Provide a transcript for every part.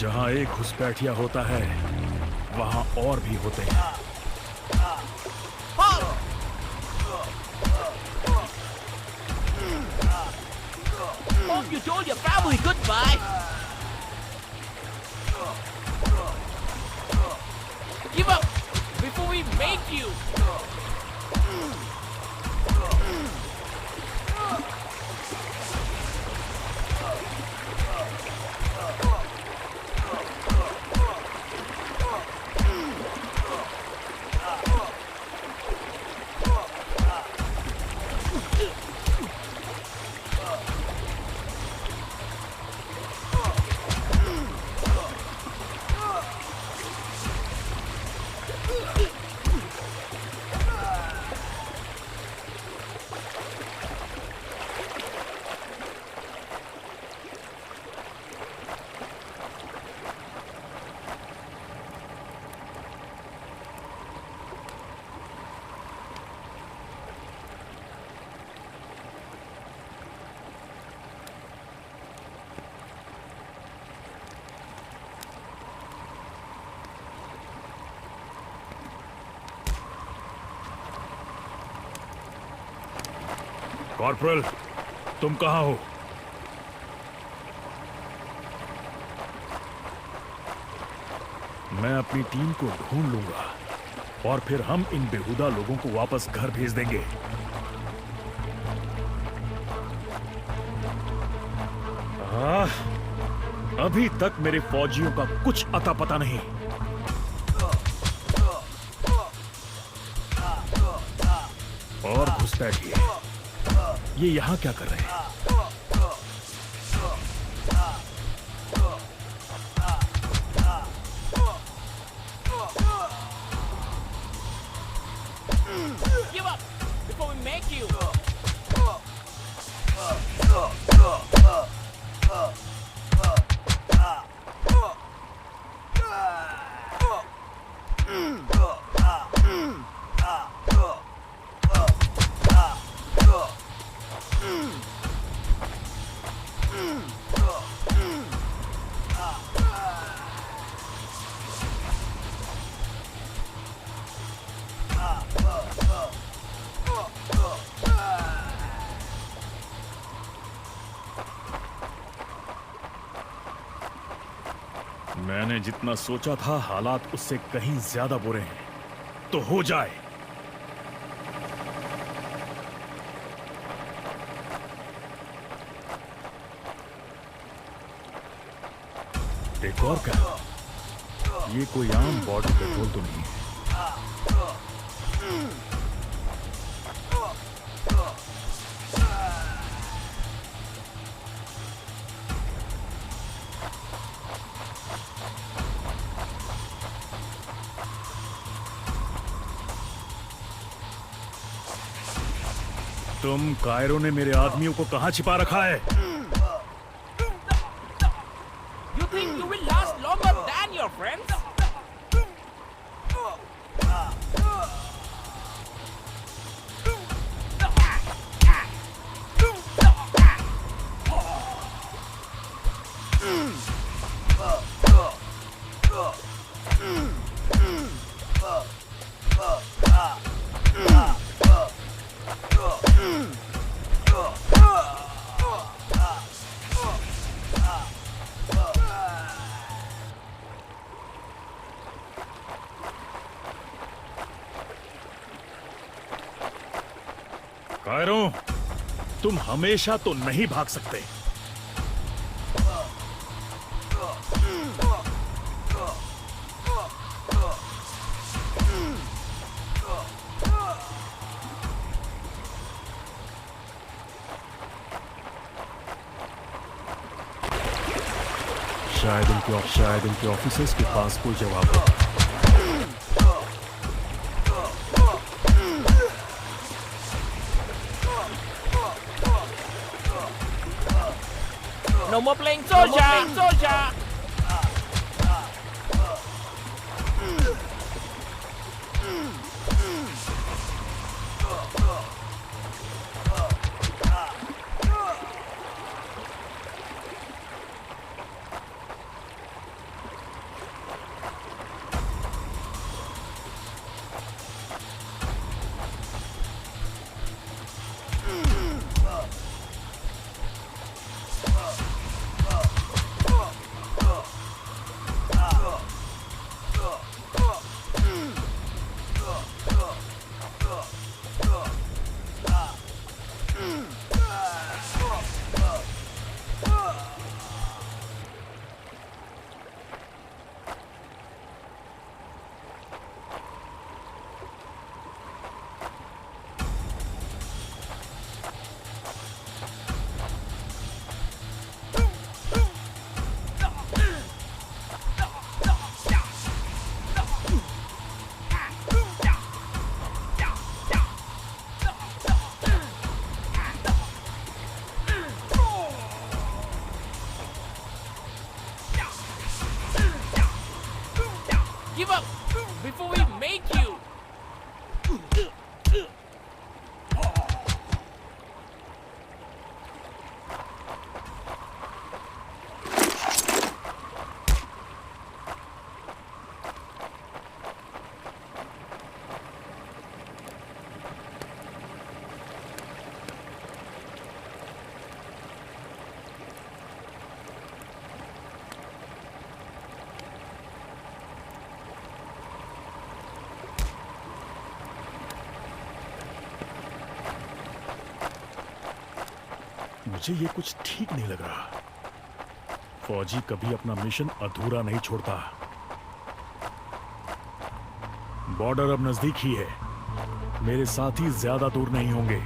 जहां एक घुसपैठिया होता है वहां और भी होते हैं। Hope you told your family goodbye. Give up before we make you. Corporal, तुम कहाँ हो? मैं अपनी टीम को ढूंढ लूंगा और फिर हम इन बेहुदा लोगों को वापस घर भेज देंगे। अभी तक मेरे फौजियों का कुछ अता पता नहीं। और घुसपैठिए, ये यहां क्या कर रहे हैं? Give up before we make you. मैंने जितना सोचा था हालात उससे कहीं ज्यादा बुरे हैं। तो हो जाए। एक और क्या? ये कोई आम बॉर्डर पेट्रोल तो नहीं है। तुम कायरो ने मेरे आदमियों को कहां छिपा रखा है? You think you will last longer than your friends? Cairo, तुम हमेशा तो नहीं भाग सकते। शायद उनके ऑफिसर्स के पास कोई जवाब हो। No more playing soldier! No more playing soldier! मुझे ये कुछ ठीक नहीं लग रहा। फौजी कभी अपना मिशन अधूरा नहीं छोड़ता। बॉर्डर अब नजदीक ही है। मेरे साथी ज्यादा दूर नहीं होंगे।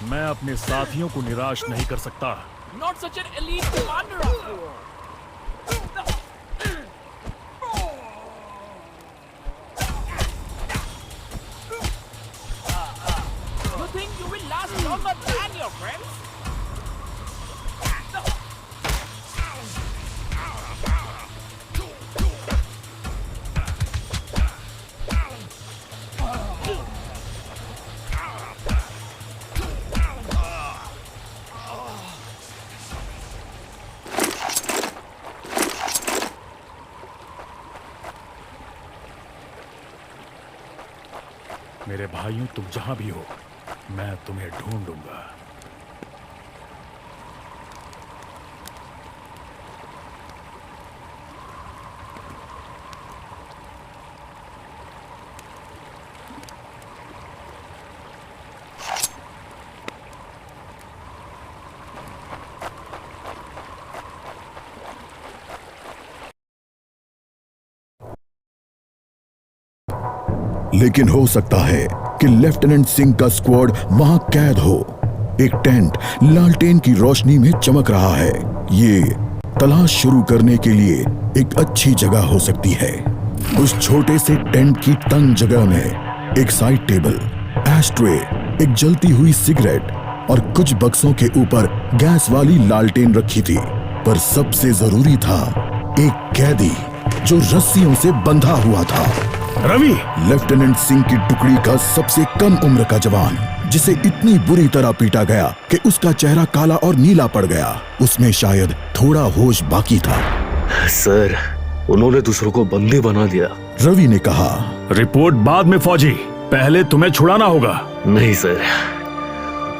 मैं अपने साथियों को निराश नहीं कर सकता। Not such an elite commander after all. You think you will last longer than your friends? मेरे भाइयों, तुम जहां भी हो, मैं तुम्हें ढूंढूंगा। लेकिन हो सकता है कि लेफ्टिनेंट सिंह का स्क्वाड वहां कैद हो। एक टेंट लालटेन की रोशनी में चमक रहा है। ये तलाश शुरू करने के लिए एक अच्छी जगह हो सकती है। उस छोटे से टेंट की तंग जगह में एक साइड टेबल, एस्ट्रे, एक जलती हुई सिगरेट और कुछ बक्सों के ऊपर गैस वाली लालटेन रखी थी। पर सबसे जरूरी था एक कैदी जो रस्सियों से बंधा हुआ था। रवि! लेफ्टिनेंट सिंह की टुकड़ी का सबसे कम उम्र का जवान, जिसे इतनी बुरी तरह पीटा गया कि उसका चेहरा काला और नीला पड़ गया। उसमें शायद थोड़ा होश बाकी था। सर, उन्होंने दूसरों को बंदी बना दिया। रवि ने कहा। रिपोर्ट बाद में फौजी, पहले तुम्हें छुड़ाना होगा। नहीं सर,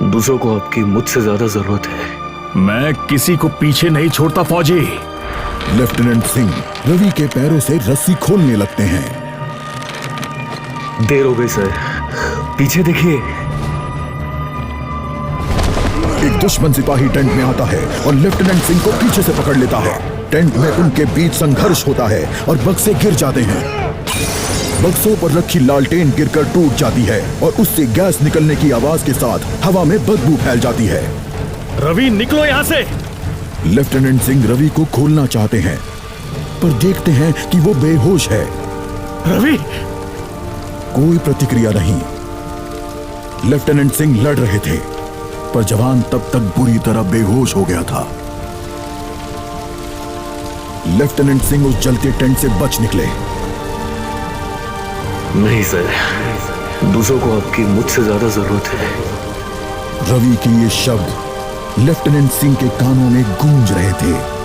दूसरों को आपकी मुझसे ज्यादा जरूरत है। मैं किसी को पीछे नहीं छोड़ता फौजी। लेफ्टिनेंट सिंह रवि के पैरों से रस्सी खोलने लगते हैं। देर हो गई सर, पीछे देखिए। एक दुश्मन सिपाही टेंट में आता है और लेफ्टिनेंट सिंह को पीछे से पकड़ लेता है। टेंट में उनके बीच संघर्ष होता है और बक्से गिर जाते हैं। बक्सों पर रखी लालटेन गिरकर टूट जाती है और उससे गैस निकलने की आवाज के साथ हवा में बदबू फैल जाती है। रवि, निकलो यहाँ से! लेफ्टिनेंट सिंह रवि को खोलना चाहते हैं, पर देखते हैं कि वो बेहोश है। रवि! कोई प्रतिक्रिया नहीं। लेफ्टिनेंट सिंह लड़ रहे थे, पर जवान तब तक बुरी तरह बेहोश हो गया था। लेफ्टिनेंट सिंह उस जलते टेंट से बच निकले। नहीं सर, दूसरों को आपकी मुझसे ज्यादा जरूरत है। रवि के ये शब्द लेफ्टिनेंट सिंह के कानों में गूंज रहे थे।